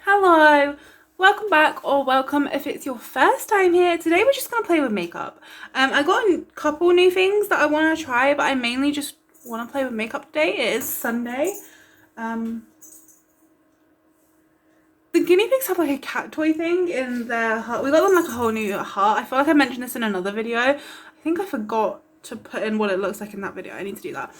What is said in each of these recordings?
Hello, welcome back, or welcome if it's your first time here. Today we're just gonna play with makeup. I got a couple new things that I want to try, but I mainly just want to play with makeup today. It is Sunday. The guinea pigs have like a cat toy thing in their hut. We got them like a whole new hut. I feel like I mentioned this in another video. I think I forgot to put in what it looks like in that video. I need to do that.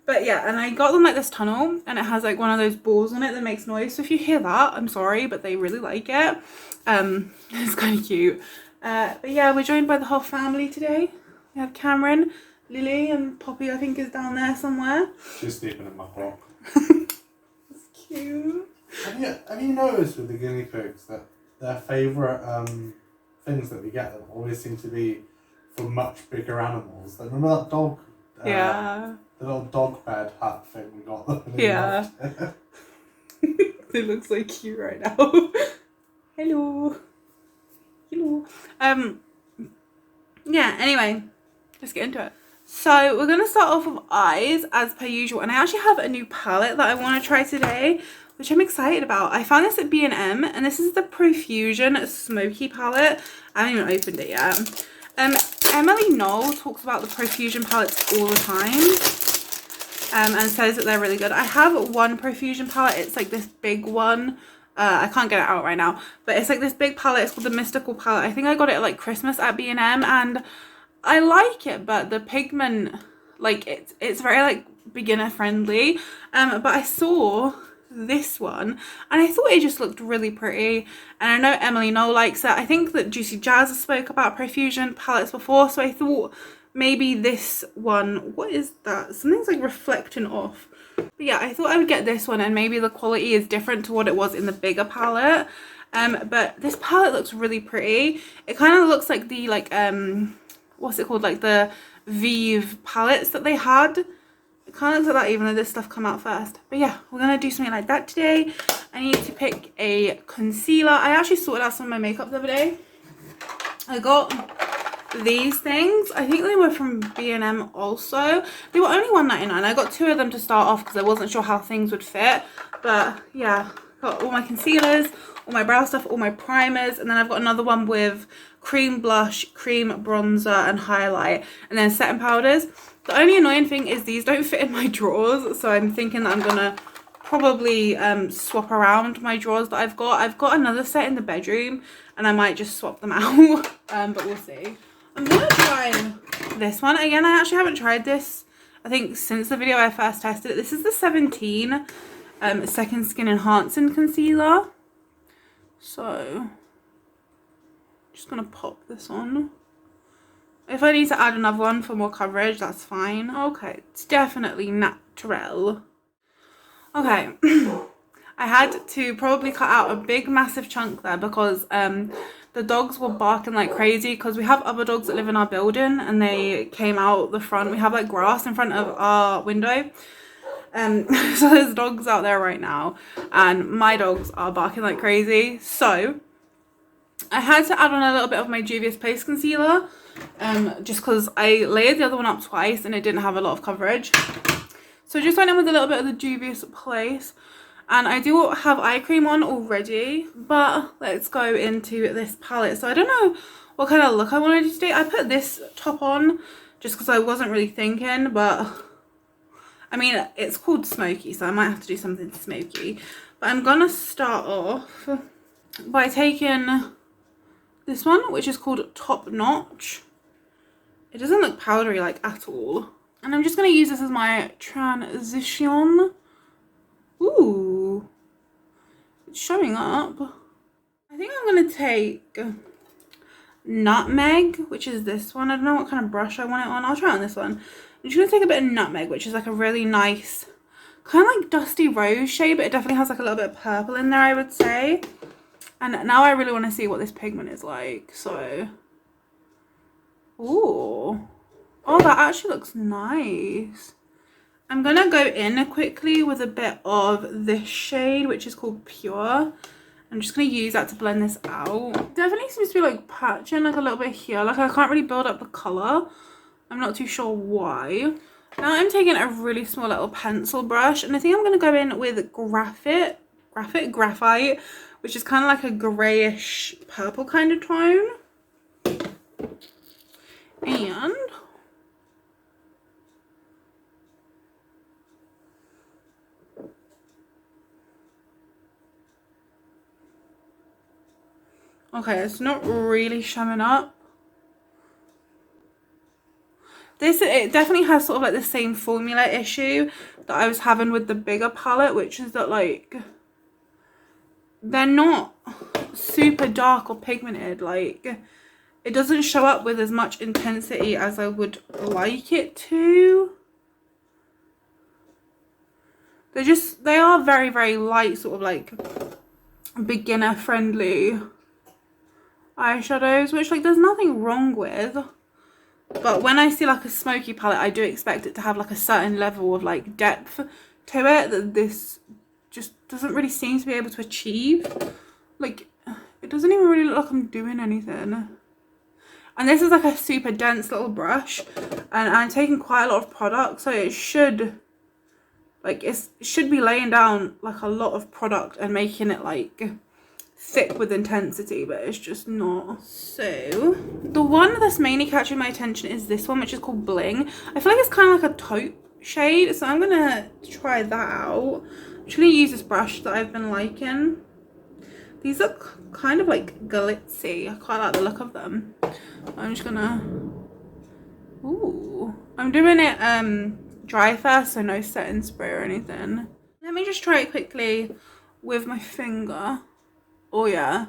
But yeah, and I got them like this tunnel, and it has like one of those balls on it that makes noise. So if you hear that, I'm sorry, but they really like it. It's kind of cute. But yeah, we're joined by the whole family today. We have Cameron, Lily, and Poppy, I think, is down there somewhere. She's sleeping in my frock. That's cute. Have you noticed with the guinea pigs that their favourite things that we get them always seem to be for much bigger animals? Like, remember that dog? Yeah. The little dog bed hut thing we got them. Yeah. They look so cute right now. Hello. Hello. Yeah, anyway, let's get into it. So we're gonna start off with eyes as per usual, and I actually have a new palette that I want to try today, which I'm excited about. I found this at B&M, and this is the Profusion Smoky palette. I haven't even opened it yet. Emily Knoll talks about the Profusion palettes all the time, and says that they're really good. I have one Profusion palette. It's like this big one. I can't get it out right now, but it's like this big palette. It's called the Mystical palette. I think I got it at like Christmas at B&M, and I like it, but the pigment, like it's very like beginner friendly. But I saw this one and I thought it just looked really pretty, and I know Emily Knoll likes it. I think that Juicy Jazz has spoke about Profusion palettes before, so I thought maybe this one, what is that? Something's like reflecting off. But yeah, I thought I would get this one, and maybe the quality is different to what it was in the bigger palette. But this palette looks really pretty. It kind of looks like the like what's it called, like the Vive palettes that they had. It kind of looks like that, even though this stuff come out first. But yeah, we're gonna do something like that today. I need to pick a concealer. I actually sorted out some of my makeup the other day. I got these things. I think they were from B&M also. They were only $1.99. I got two of them to start off because I wasn't sure how things would fit. But yeah, got all my concealers, all my brow stuff, all my primers, and then I've got another one with cream blush, cream bronzer, and highlight, and then setting powders. The only annoying thing is these don't fit in my drawers, so I'm thinking that I'm gonna probably swap around my drawers that I've got. I've got another set in the bedroom, and I might just swap them out, but we'll see. I'm gonna try this one again. I actually haven't tried this, I think, since the video I first tested it. This is the 17 Second Skin Enhancing Concealer. So just gonna pop this on. If I need to add another one for more coverage, that's fine. Okay, it's definitely natural. Okay. I had to probably cut out a big massive chunk there because the dogs were barking like crazy, because we have other dogs that live in our building and they came out the front. We have like grass in front of our window. So there's dogs out there right now, and my dogs are barking like crazy. So I had to add on a little bit of my Juvia's Place concealer, just because I layered the other one up twice and it didn't have a lot of coverage. So I just went in with a little bit of the Juvia's Place, and I do have eye cream on already, but let's go into this palette. So I don't know what kind of look I want to do today. I put this top on just because I wasn't really thinking, but I mean, it's called smoky, so I might have to do something smoky. But I'm gonna start off by taking this one, which is called Top Notch. It doesn't look powdery like at all. And I'm just gonna use this as my transition. Ooh, it's showing up. I think I'm gonna take Nutmeg, which is this one. I don't know what kind of brush I want it on. I'll try it on this one. I'm just gonna take a bit of Nutmeg, which is like a really nice, kind of like dusty rose shade, but it definitely has like a little bit of purple in there, I would say. And now I really want to see what this pigment is like. So, ooh, oh, that actually looks nice. I'm gonna go in quickly with a bit of this shade, which is called Pure. I'm just gonna use that to blend this out. Definitely seems to be like patching like a little bit here. Like I can't really build up the color. I'm not too sure why. Now I'm taking a really small little pencil brush, and I think I'm gonna go in with graphite, which is kind of like a greyish purple kind of tone. And okay, it's not really showing up. It definitely has sort of like the same formula issue that I was having with the bigger palette, which is that like they're not super dark or pigmented. Like it doesn't show up with as much intensity as I would like it to. They are very, very light, sort of like beginner friendly eyeshadows, which like there's nothing wrong with. But when I see like a smoky palette, I do expect it to have like a certain level of like depth to it that this just doesn't really seem to be able to achieve. Like it doesn't even really look like I'm doing anything. And this is like a super dense little brush, and I'm taking quite a lot of product, so it should be laying down like a lot of product and making it like thick with intensity, but it's just not. So the one that's mainly catching my attention is this one, which is called Bling. I feel like it's kind of like a taupe shade, so I'm gonna try that out. I'm just gonna use this brush that I've been liking. These look kind of like glitzy. I quite like the look of them. I'm just gonna, ooh, I'm doing it dry first, so no setting spray or anything. Let me just try it quickly with my finger. Oh yeah,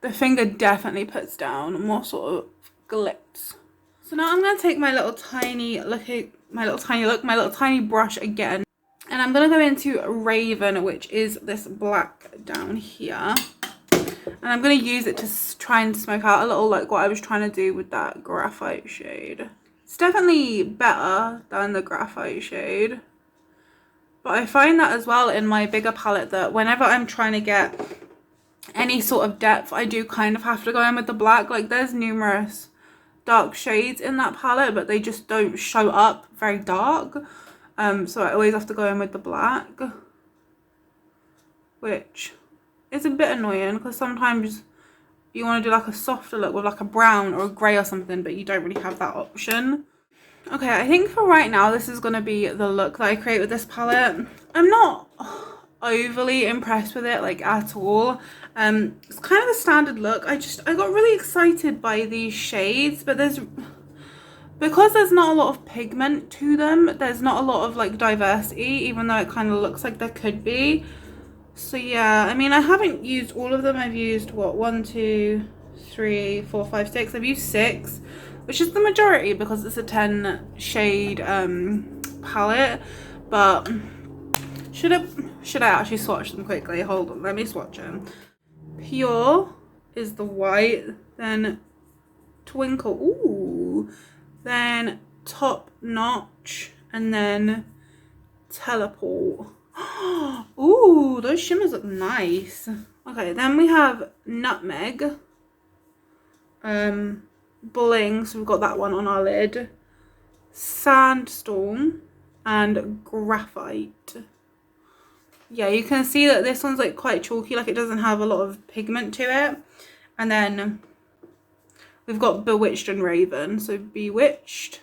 the finger definitely puts down more sort of glitz. So now I'm gonna take my little tiny brush again, and I'm gonna go into Raven, which is this black down here, and I'm gonna use it to try and smoke out a little like what I was trying to do with that graphite shade. It's definitely better than the graphite shade, but I find that as well in my bigger palette that whenever I'm trying to get any sort of depth, I do kind of have to go in with the black. Like there's numerous dark shades in that palette, but they just don't show up very dark, so I always have to go in with the black, which is a bit annoying because sometimes you want to do like a softer look with like a brown or a grey or something, but you don't really have that option. Okay, I think for right now this is going to be the look that I create with this palette. I'm not overly impressed with it like at all. It's kind of a standard look. I got really excited by these shades, but because there's not a lot of pigment to them, there's not a lot of like diversity, even though it kind of looks like there could be. So yeah, I mean, I haven't used all of them. I've used what, 1, 2, 3, 4, 5, 6. I've used 6, which is the majority because it's a 10 shade palette. But should I actually swatch them quickly? Hold on, let me swatch them. Pure is the white, then Twinkle, ooh, then Top Notch, and then Teleport. Ooh, those shimmers look nice. Okay, then we have Nutmeg, Bling, so we've got that one on our lid, Sandstorm, and Graphite. Yeah, you can see that this one's like quite chalky, like it doesn't have a lot of pigment to it. And then we've got Bewitched and Raven, so Bewitched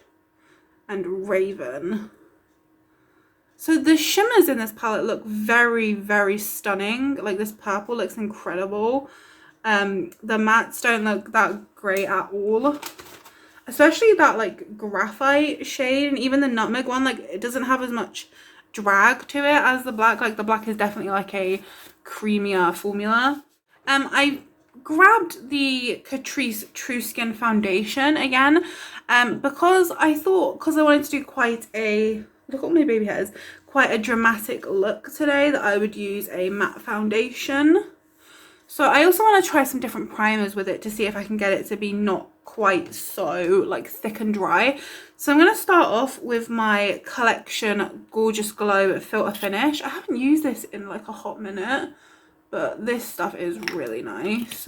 and Raven. So the shimmers in this palette look very, very stunning. Like this purple looks incredible. The mattes don't look that great at all. Especially that like graphite shade, and even the nutmeg one, like it doesn't have as much drag to it as the black. Like the black is definitely like a creamier formula. I grabbed the Catrice True Skin foundation again, because I wanted to do quite a, look at my baby hairs, quite a dramatic look today, that I would use a matte foundation. So I also want to try some different primers with it to see if I can get it to be not quite so like thick and dry. So I'm going to start off with my Collection Gorgeous Glow Filter Finish. I haven't used this in like a hot minute, but this stuff is really nice.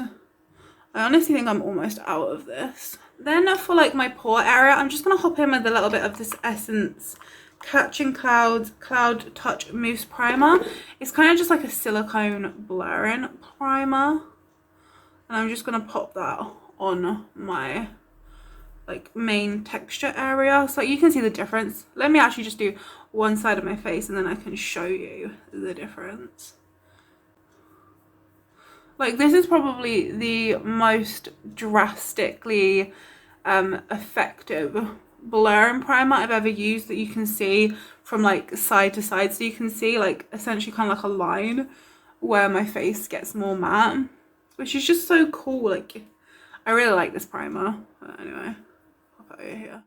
I honestly think I'm almost out of this. Then for like my pore area, I'm just going to hop in with a little bit of this Essence Catching Clouds Cloud Touch Mousse Primer. It's kind of just like a silicone blurring primer. And I'm just going to pop that on my like main texture area so you can see the difference. Let me actually just do one side of my face and then I can show you the difference. Like this is probably the most drastically effective blurring primer I've ever used, that you can see from like side to side, so you can see like essentially kind of like a line where my face gets more matte, which is just so cool. Like I really like this primer. But anyway, I'll put it over here.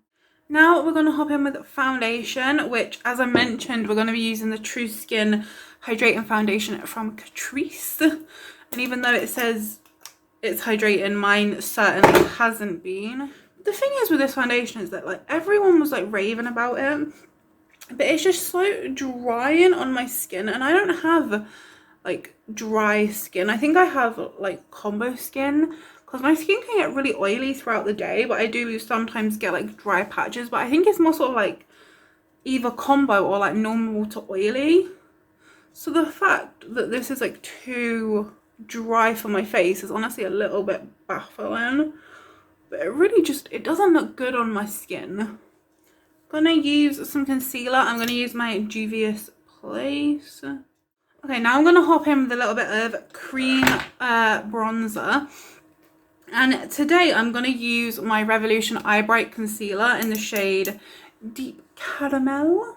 Now we're going to hop in with foundation, which as I mentioned we're going to be using the True Skin Hydrating Foundation from Catrice. And even though it says it's hydrating, mine certainly hasn't been. The thing is with this foundation is that like everyone was like raving about it, but it's just so drying on my skin, and I don't have like dry skin. I think I have like combo skin because my skin can get really oily throughout the day, but I do sometimes get like dry patches. But I think it's more sort of like either combo or like normal to oily. So the fact that this is like too dry for my face is honestly a little bit baffling, but it really just, it doesn't look good on my skin. I'm gonna use some concealer. I'm gonna use my Juvia's Place. Okay, now I'm gonna hop in with a little bit of cream bronzer, and today I'm gonna use my Revolution Eye Bright concealer in the shade Deep Caramel. Oh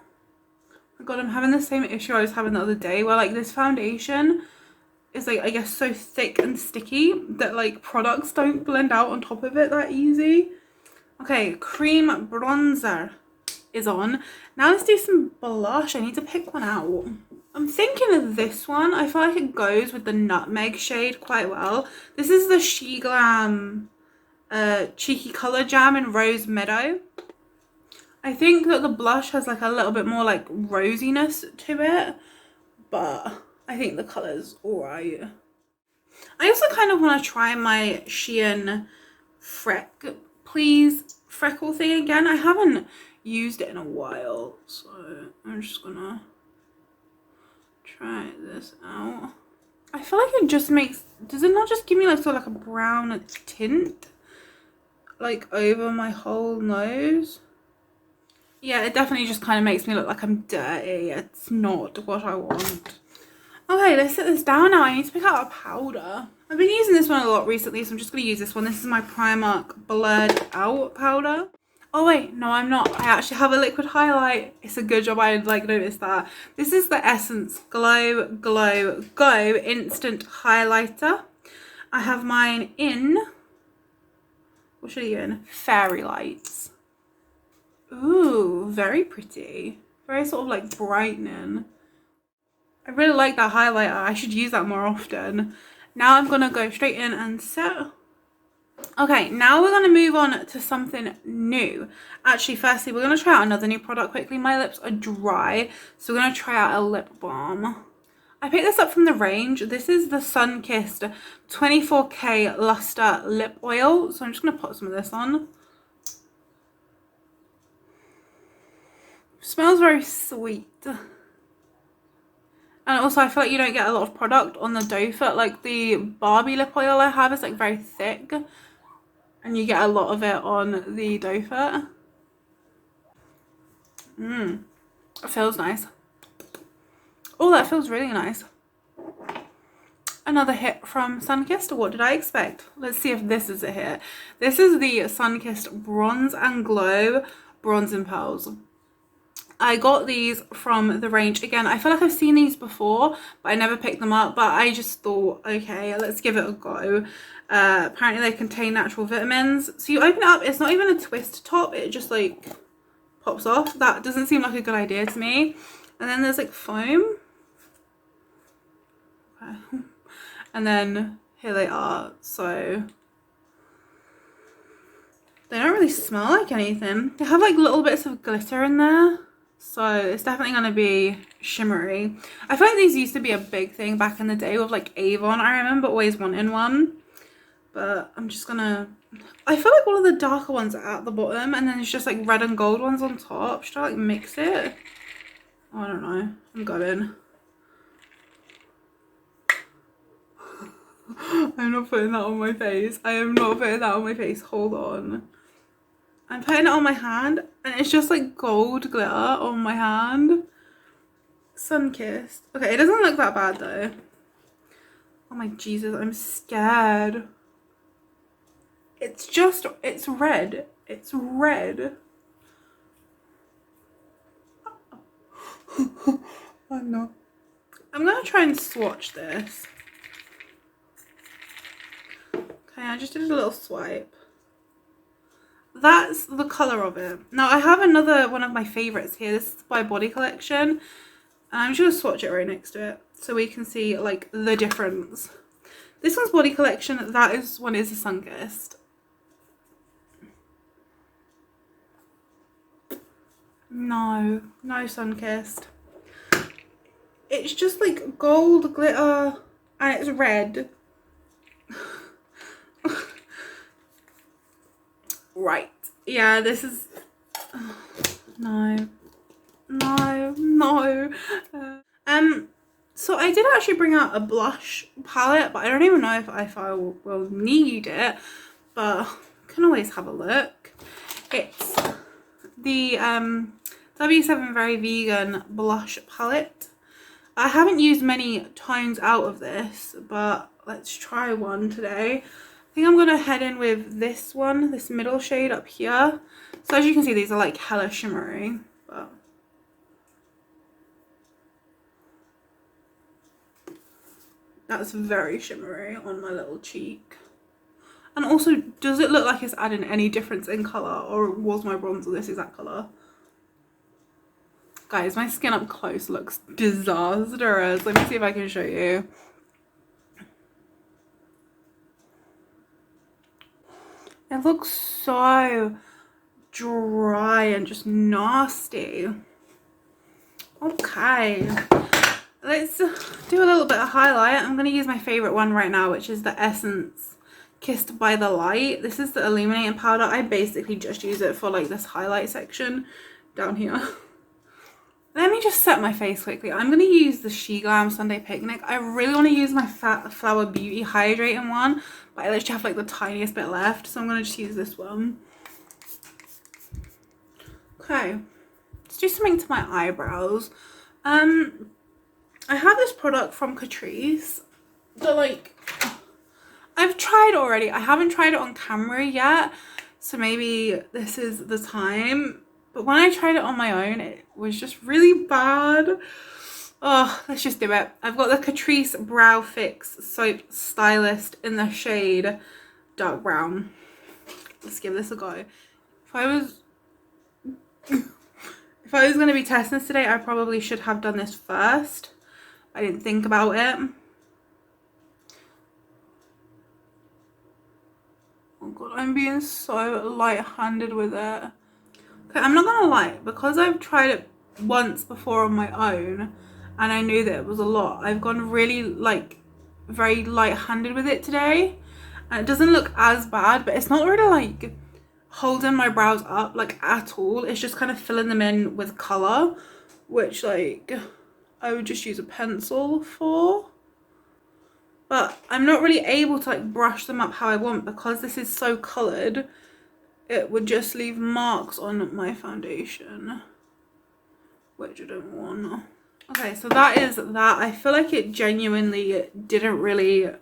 my god, I'm having the same issue I was having the other day where like this foundation is like, I guess, so thick and sticky that like products don't blend out on top of it that easy. Okay, cream bronzer is on. Now let's do some blush. I need to pick one out. I'm thinking of this one. I feel like it goes with the nutmeg shade quite well. This is the She Glam Cheeky Color Jam in Rose Meadow. I think that the blush has like a little bit more like rosiness to it, but I think the colour's alright. I also kind of want to try my Shein Please freckle thing again. I haven't used it in a while, so I'm just gonna try this out. I feel like it just makes, does it not just give me like sort of like a brown tint like over my whole nose? Yeah, it definitely just kind of makes me look like I'm dirty. It's not what I want. Okay, let's set this down now. I need to pick out a powder. I've been using this one a lot recently, so I'm just going to use this one. This is my Primark Blurred Out powder. Oh wait, no I'm not. I actually have a liquid highlight. It's a good job I like noticed that. This is the Essence Glow Glow Go Instant Highlighter. I have mine in, what should I do in? Fairy Lights. Ooh, very pretty. Very sort of like brightening. I really like that highlighter. I should use that more often. Now I'm going to go straight in and set. Okay, now we're going to move on to something new. Actually, firstly, we're going to try out another new product quickly. My lips are dry, so we're going to try out a lip balm. I picked this up from the range. This is the Sunkissed 24K Luster Lip Oil. So I'm just going to put some of this on. Smells very sweet. And also I feel like you don't get a lot of product on the doe foot. Like the Barbie lip oil I have is like very thick, and you get a lot of it on the doe foot. It feels nice. Oh, that feels really nice. Another hit from Sunkissed. What did I expect? Let's see if this is a hit. This is the Sunkissed Bronze and Glow Bronze and Pearls. I got these from the range. Again, I feel like I've seen these before, but I never picked them up. But I just thought, okay, let's give it a go. Apparently they contain natural vitamins. So you open it up, it's not even a twist top. It just like pops off. That doesn't seem like a good idea to me. And then there's like foam. Okay. And then here they are. So they don't really smell like anything. They have like little bits of glitter in there. So it's definitely going to be shimmery. I feel like these used to be a big thing back in the day with like Avon. I remember always wanting one. but I'm just gonna, I feel like all of the darker ones are at the bottom and then it's just like red and gold ones on top. Should I like mix it? Oh, I don't know. I'm going. I'm not putting that on my face. I am not putting that on my face. Hold on. I'm putting it on my hand and it's just like gold glitter on my hand. Sun-kissed. Okay, it doesn't look that bad though. Oh my Jesus, I'm scared. It's red. It's red. Oh no. I'm gonna try and swatch this. Okay, I just did a little swipe. That's the colour of it. Now I have another one of my favourites here. This is by Body Collection. And I'm just gonna swatch it right next to it so we can see like the difference. This one's Body Collection. That one is a Sun-Kissed. No Sun-Kissed. It's just like gold glitter and it's red. Right. Yeah, this is... No. So I did actually bring out a blush palette, but I don't even know if I will need it, but I can always have a look. It's the W7 Very Vegan blush palette. I haven't used many tones out of this, but let's try one today. I think I'm going to head in with this one, this middle shade up here. So as you can see, these are like hella shimmery, but that's very shimmery on my little cheek. And also, does it look like it's adding any difference in colour, or was my bronzer this exact colour? Guys, my skin up close looks disastrous. Let me see if I can show you. It looks so dry and just nasty. Okay, let's do a little bit of highlight. I'm going to use my favourite one right now, which is the Essence Kissed by the Light. This is the illuminating powder. I basically just use it for like this highlight section down here. Let me just set my face quickly. I'm going to use the She Glam Sunday Picnic. I really want to use my Fat Flower Beauty hydrating one, but I literally have like the tiniest bit left, so I'm going to just use this one. Okay, let's do something to my eyebrows. I have this product from Catrice that like I've tried already. I haven't tried it on camera yet, so maybe this is the time. But when I tried it on my own, it was just really bad. Oh, let's just do it. I've got the Catrice Brow Fix Soap Stylist in the shade Dark Brown. Let's give this a go. If I was going to be testing this today, I probably should have done this first. I didn't think about it. Oh god, I'm being so light-handed with it. Okay, I'm not gonna lie, because I've tried it once before on my own and I knew that it was a lot, I've gone really like very light-handed with it today, and it doesn't look as bad, but it's not really like holding my brows up like at all. It's just kind of filling them in with colour, which like I would just use a pencil for. But I'm not really able to like brush them up how I want because this is so coloured. It would just leave marks on my foundation, which I don't want. Okay, so that is that. I feel like it genuinely didn't really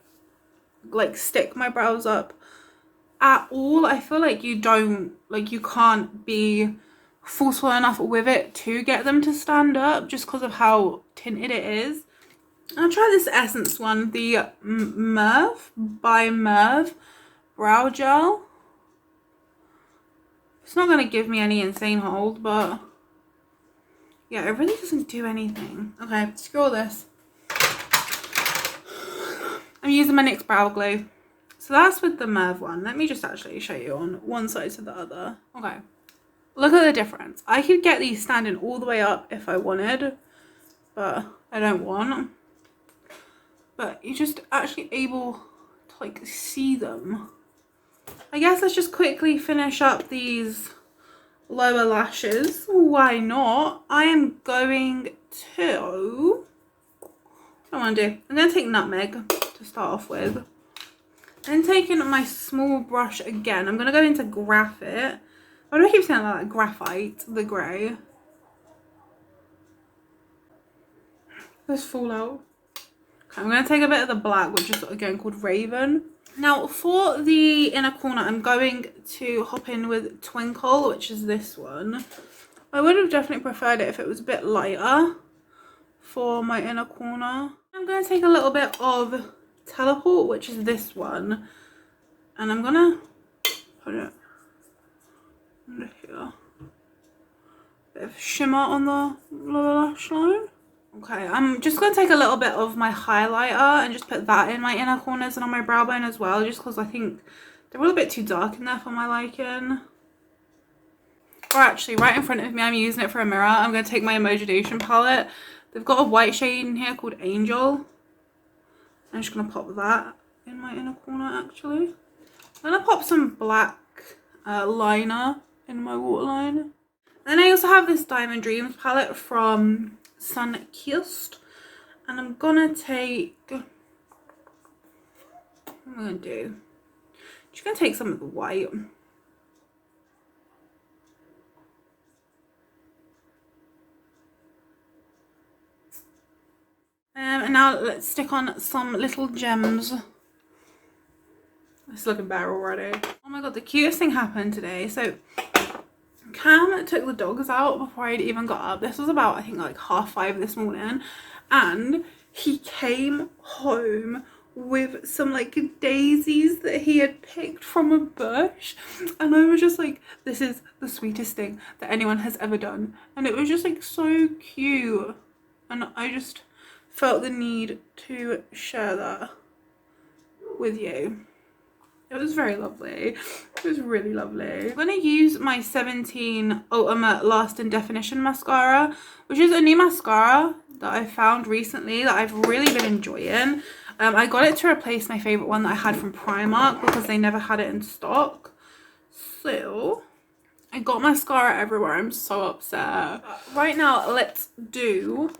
like stick my brows up at all. I feel like you can't be forceful enough with it to get them to stand up just because of how tinted it is. I'll try this Essence one, the Merv by Merv Brow Gel. It's not going to give me any insane hold, but yeah, it really doesn't do anything. Okay, screw all this. I'm using my NYX Brow Glue. So that's with the Merv one. Let me just actually show you on one side to the other. Okay, look at the difference. I could get these standing all the way up if I wanted, but I don't want. But you're just actually able to like see them. I guess let's just quickly finish up these lower lashes. Why not? I am going to, what I want to do, I'm going to take nutmeg to start off with. And taking my small brush again, I'm going to go into graphite. Why do I keep saying that? Graphite, the grey. Let's fall out. Okay, I'm going to take a bit of the black, which is again called Raven. Now for the inner corner, I'm going to hop in with Twinkle, which is this one. I would have definitely preferred it if it was a bit lighter for my inner corner. I'm going to take a little bit of Teleport, which is this one, and I'm going to put it under here. Bit of shimmer on the lower lash line. Okay, I'm just going to take a little bit of my highlighter and just put that in my inner corners and on my brow bone as well, just because I think they're a little bit too dark in there for my liking. Or actually, right in front of me, I'm using it for a mirror. I'm going to take my Imagination palette. They've got a white shade in here called Angel. I'm just going to pop that in my inner corner, actually. I'm going to pop some black liner in my waterline. Then I also have this Diamond Dreams palette from Sunkissed, and I'm gonna take, what am I gonna do? Just gonna take some of the white. And now let's stick on some little gems. It's looking better already. Oh my god, the cutest thing happened today. So Cam took the dogs out before I'd even got up. This was about, I think, like 5:30 this morning, and he came home with some like daisies that he had picked from a bush, and I was just like, this is the sweetest thing that anyone has ever done, and it was just like so cute, and I just felt the need to share that with you. It was very lovely. It was really lovely. I'm going to use my 17 Ultimate Lasting Definition mascara, which is a new mascara that I found recently that I've really been enjoying. I got it to replace my favourite one that I had from Primark because they never had it in stock. So I got mascara everywhere. I'm so upset. Right now, let's do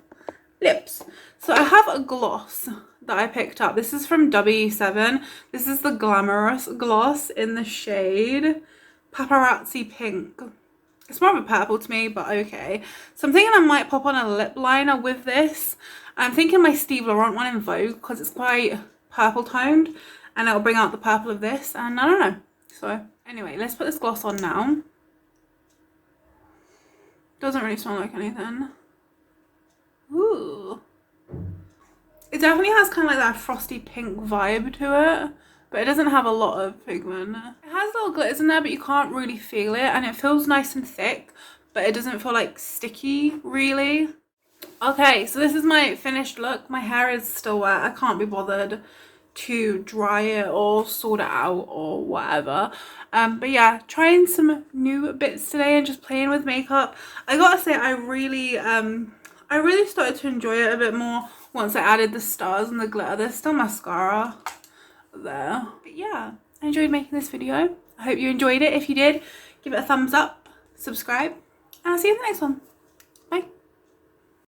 lips. So I have a gloss that I picked up. This is from W7. This is the Glamorous gloss in the shade Paparazzi Pink. It's more of a purple to me, but okay. So I'm thinking I might pop on a lip liner with this. I'm thinking my Steve Laurent one in Vogue because it's quite purple toned, and it'll bring out the purple of this, and I don't know. So anyway, let's put this gloss on now. Doesn't really smell like anything. Ooh. It definitely has kind of like that frosty pink vibe to it, but it doesn't have a lot of pigment. It has little glitters in there, but you can't really feel it, and it feels nice and thick, but it doesn't feel like sticky really. Okay, so this is my finished look. My hair is still wet. I can't be bothered to dry it or sort it out or whatever. But yeah, trying some new bits today and just playing with makeup. I gotta say, I really started to enjoy it a bit more once I added the stars and the glitter. There's still mascara there. But yeah, I enjoyed making this video. I hope you enjoyed it. If you did, give it a thumbs up, subscribe, and I'll see you in the next one.